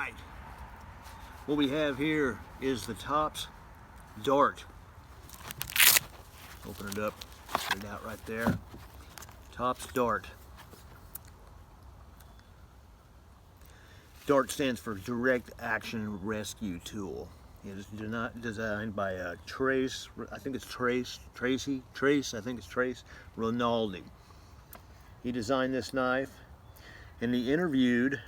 Right. What we have here is the Topps D.A.R.T. Open it up, get it out right there. Topps D.A.R.T. D.A.R.T. stands for Direct Action Rescue Tool. It is designed by Trace Rinaldi. He designed this knife, and he interviewed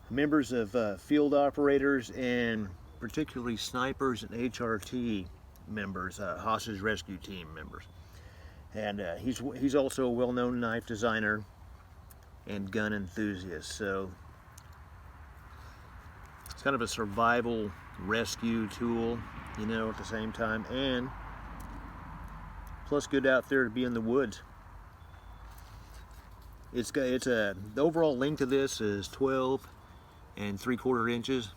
members of field operators and particularly snipers and HRT members, hostage rescue team members. And he's also a well-known knife designer and gun enthusiast. So it's kind of a survival rescue tool, you know, at the same time, and plus good out there to be in the woods. The overall length of this is 12 3/4 inches,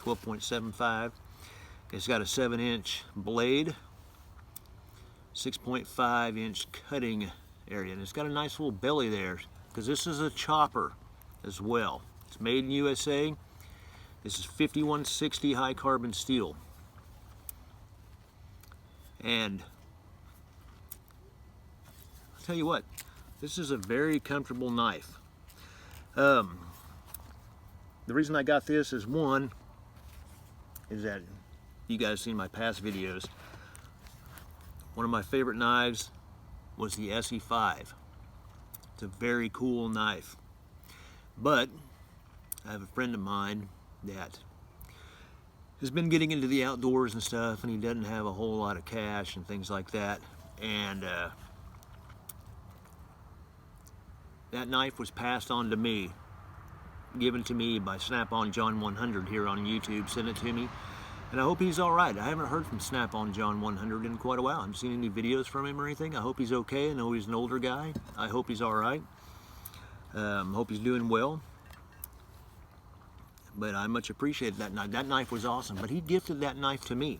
12.75. It's got a 7-inch blade, 6.5-inch cutting area, and it's got a nice little belly there because this is a chopper as well. It's made in USA. This is 5160 high carbon steel, and I'll tell you what, this is a very comfortable knife. The reason I got this is, one, is that you guys seen my past videos. One of my favorite knives was the SE5. It's a very cool knife. But I have a friend of mine that has been getting into the outdoors and stuff, and he doesn't have a whole lot of cash and things like that. And that knife was passed on to me, given to me by Snap-on John 100 here on YouTube. Sent it to me, and I hope he's all right. I haven't heard from Snap-on John 100 in quite a while. I haven't seen any videos from him or anything. I hope he's okay. I know he's an older guy. I hope he's all right. Hope he's doing well. But I much appreciated that knife. That knife was awesome. But he gifted that knife to me,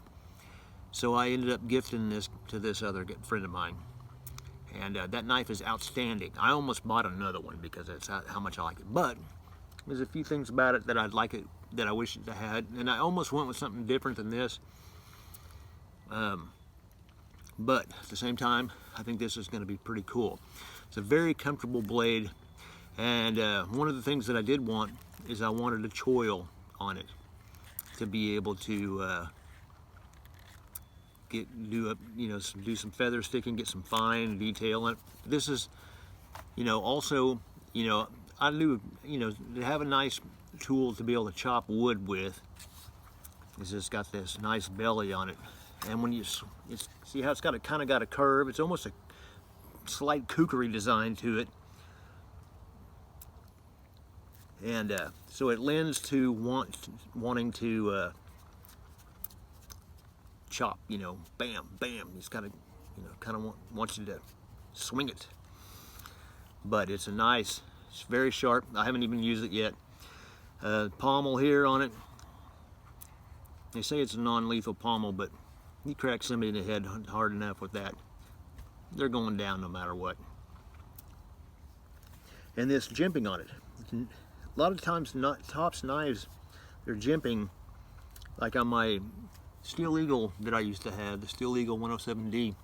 so I ended up gifting this to this other friend of mine. And that knife is outstanding. I almost bought another one because that's how much I like it. But there's a few things about it that I'd like it, that I wish it had, and I almost went with something different than this. But at the same time, I think this is going to be pretty cool. It's a very comfortable blade, and one of the things that I did want is I wanted a choil on it to be able to do some feather sticking, get some fine detail in it. This is, also, I do, to have a nice tool to be able to chop wood with, is it's got this nice belly on it. And when you see how it's kind of got a curve, it's almost a slight kookery design to it. And so it lends to wanting to chop, bam, bam. He's kind of wants you to swing it. But it's it's very sharp. I haven't even used it yet. Pommel here on it. They say it's a non-lethal pommel, but you crack somebody in the head hard enough with that, they're going down no matter what. And this jimping on it. A lot of times, Topps knives, they're jimping, like on my Steel Eagle that I used to have, the Steel Eagle 107D.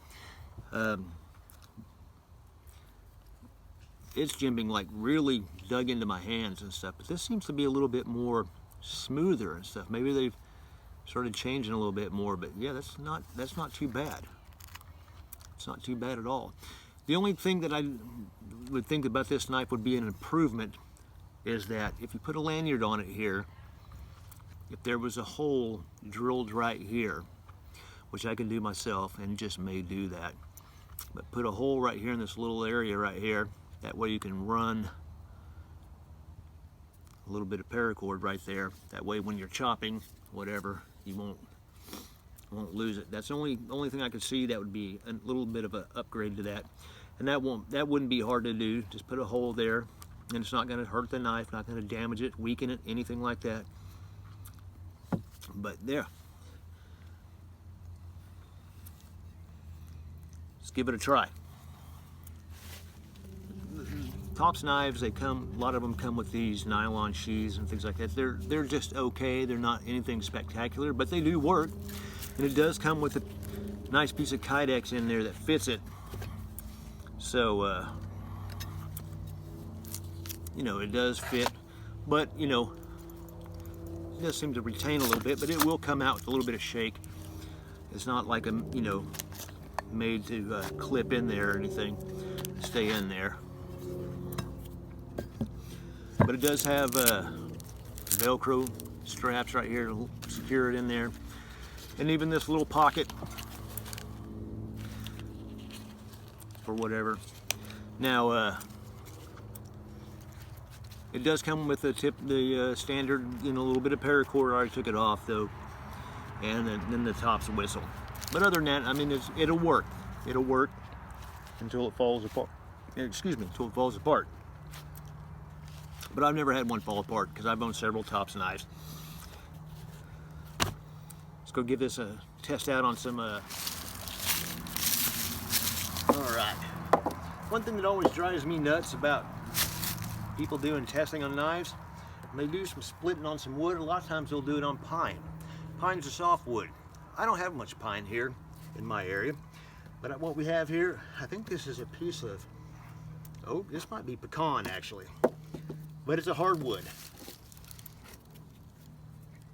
It's jimping like really dug into my hands and stuff, but this seems to be a little bit more smoother and stuff. Maybe they've started changing a little bit more, but yeah, that's not too bad. It's not too bad at all. The only thing that I would think about this knife would be an improvement is that if you put a lanyard on it here, if there was a hole drilled right here, which I can do myself and just may do that, but put a hole right here in this little area right here, that way you can run a little bit of paracord right there. That way when you're chopping, whatever, you won't lose it. That's the only thing I could see that would be a little bit of an upgrade to that. And that wouldn't be hard to do. Just put a hole there, and it's not going to hurt the knife, not going to damage it, weaken it, anything like that. But there. Let's give it a try. Tops knives, a lot of them come with these nylon sheaths and things like that. They're just okay. They're not anything spectacular, but they do work. And it does come with a nice piece of Kydex in there that fits it. So, you know, it does fit, but, you know, it does seem to retain a little bit, but it will come out with a little bit of shake. It's not like a, you know, made to clip in there or anything, stay in there. But it does have Velcro straps right here to secure it in there. And even this little pocket for whatever. Now, it does come with the standard, you know, little bit of paracord. I already took it off though. And then the top's whistle. But other than that, I mean, it'll work. It'll work until it falls apart. Excuse me, until it falls apart. But I've never had one fall apart because I've owned several Tops knives. Let's go give this a test out on some. All right. One thing that always drives me nuts about people doing testing on knives, when they do some splitting on some wood, a lot of times they'll do it on pine. Pine's a soft wood. I don't have much pine here in my area, but what we have here, I think this is a piece of, oh, this might be pecan actually. But it's a hardwood.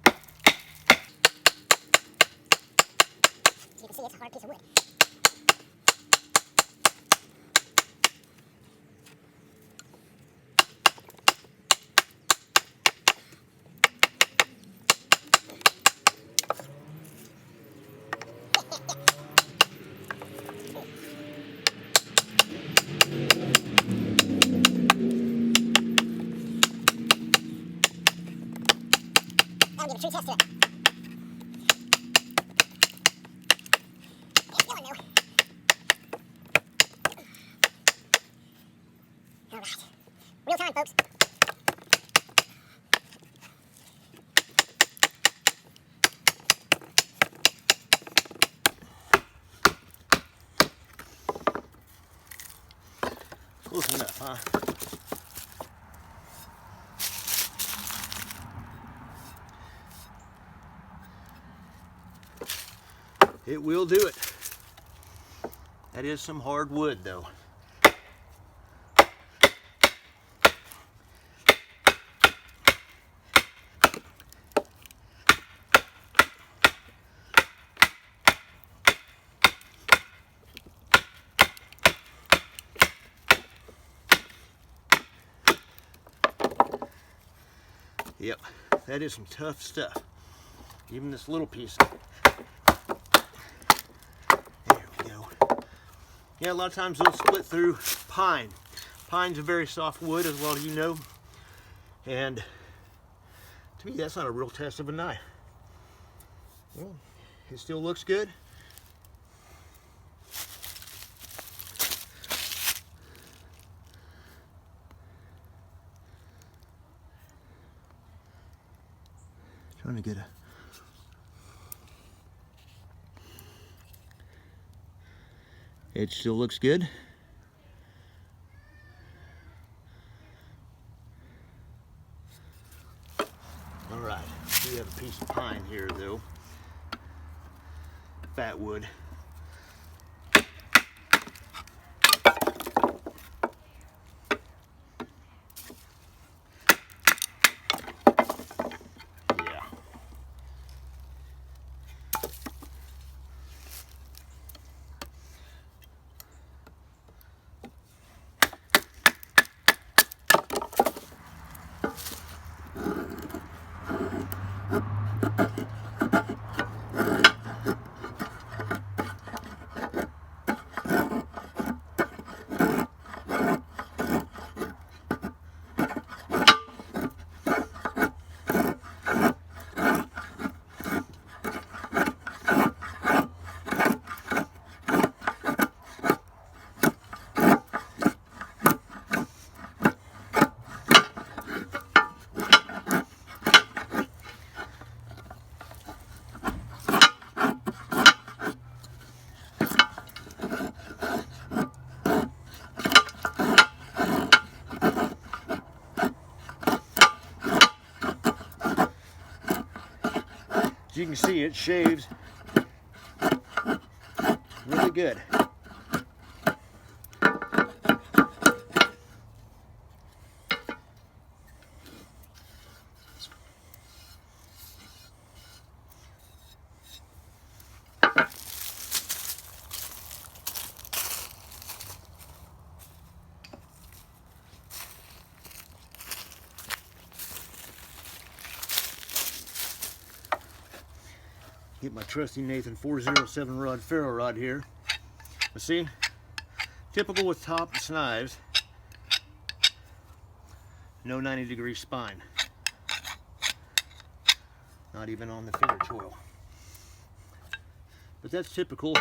You can see it's a hard piece of wood. I'll give a true test to it. It's going now. All right. Real time, folks. Close enough, huh? It will do it. That is some hard wood though. Yep, that is some tough stuff. Even this little piece. Yeah, a lot of times they'll split through pine. Pine's a very soft wood, as well as you know. And to me, that's not a real test of a knife. Well, it still looks good. Trying to get a It still looks good. All right, we have a piece of pine here though. Fat wood. As you can see, it shaves really good. Get my trusty Nathan 407 rod ferro rod here. But see, typical with topless knives, no 90-degree spine. Not even on the finger choil. But that's typical.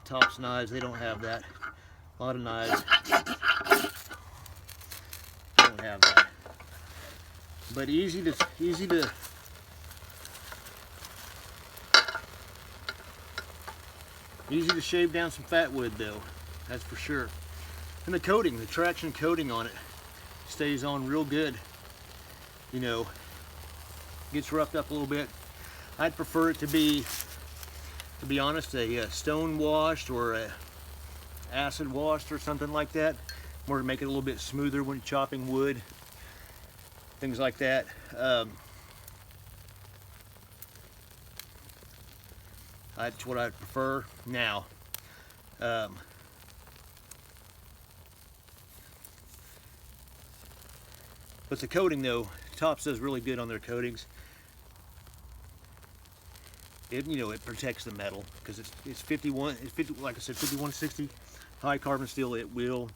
Tops knives, they don't have that. A lot of knives don't have that. But easy to shave down some fat wood though, that's for sure. And the coating, the traction coating on it stays on real good. You know, gets roughed up a little bit. I'd prefer it to be honest, a stone washed or a acid washed or something like that, more to make it a little bit smoother when chopping wood, things like that. That's what I prefer now. But the coating though, Tops does really good on their coatings. It, you know, it protects the metal because it's 51, like I said, 5160 high carbon steel. It will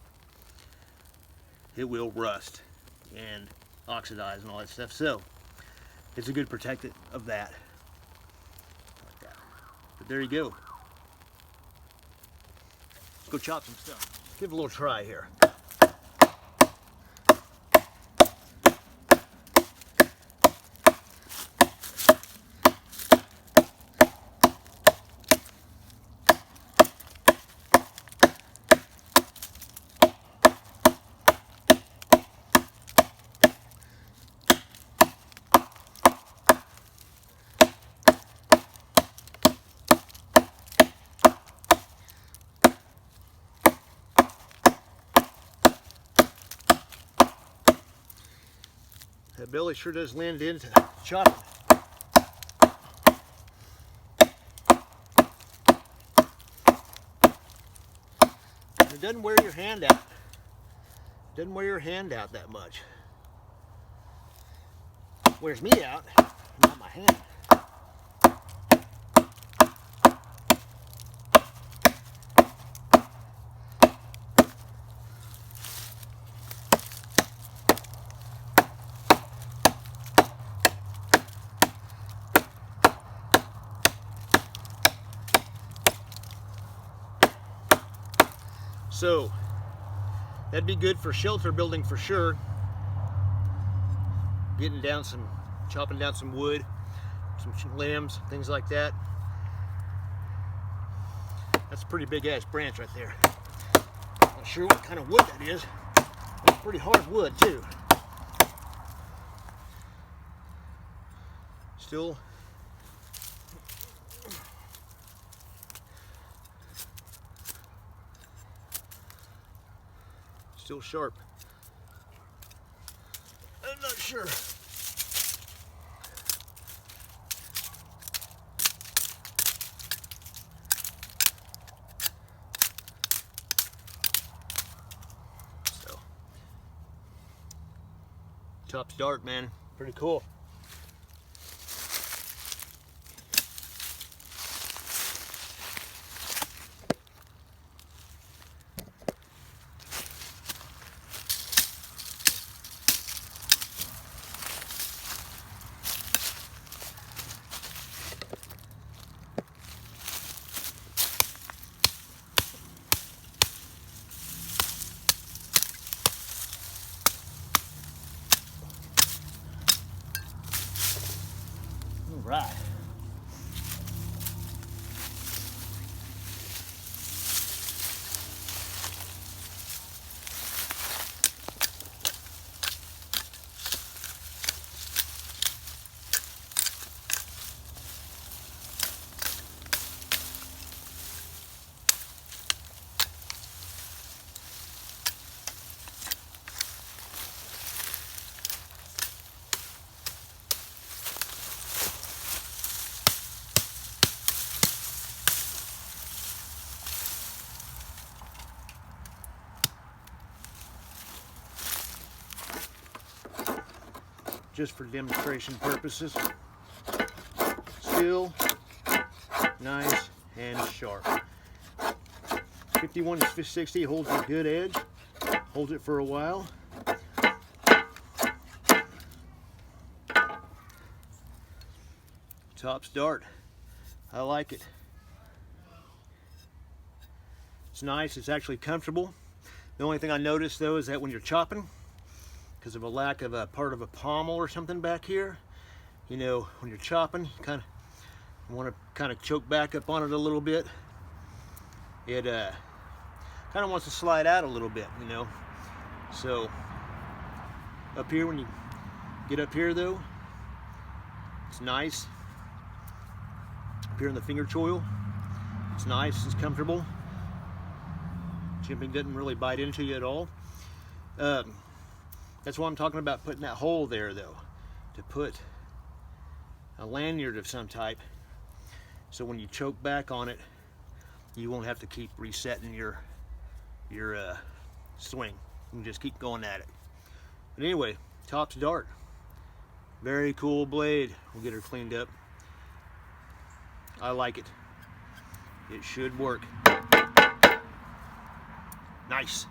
rust and oxidize and all that stuff. So it's a good protectant of that. Like that. But there you go. Let's go chop some stuff. Give it a little try here. That belly sure does lend into chopping. It doesn't wear your hand out. It doesn't wear your hand out that much. It wears me out, not my hand. So that'd be good for shelter building for sure. Chopping down some wood, some limbs, things like that. That's a pretty big ass branch right there. Not sure what kind of wood that is. It's pretty hard wood too. Still sharp. I'm not sure. So, Top's D.A.R.T, man, pretty cool. Right. just for demonstration purposes. Still nice and sharp. 51 to 60 holds a good edge, holds it for a while. Top's Dart, I like it. It's nice, it's actually comfortable. The only thing I noticed though is that when you're chopping, because of a lack of a part of a pommel or something back here, you know, when you're chopping, you want to kind of choke back up on it a little bit. It kind of wants to slide out a little bit, you know. So up here, when you get up here though, it's nice. Up here in the finger choil, it's nice, it's comfortable. Jimping doesn't really bite into you at all. That's why I'm talking about putting that hole there though, to put a lanyard of some type, so when you choke back on it, you won't have to keep resetting your swing. You can just keep going at it. But anyway, Top's Dart, very cool blade. We'll get her cleaned up. I like it. It should work. Nice.